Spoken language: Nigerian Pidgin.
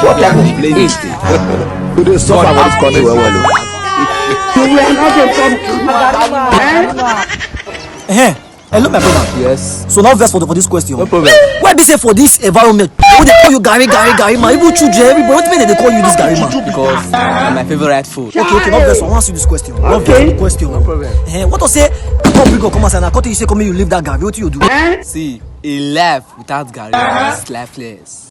What type of plane is this? Do they suffer for this country well? We are not a Eh, hello my brother. Yes. So now verse for this question. No problem. Why be say for this environment? When they call you Gary man, even children, everybody, what mean they call you this Gary man? Because my favorite food. Okay, now verse. I want to ask you this question. Now verse for the question. No problem. What to say? Come bring come and I cut you say come you leave that Gary. What you do? See, a life without Gary is lifeless.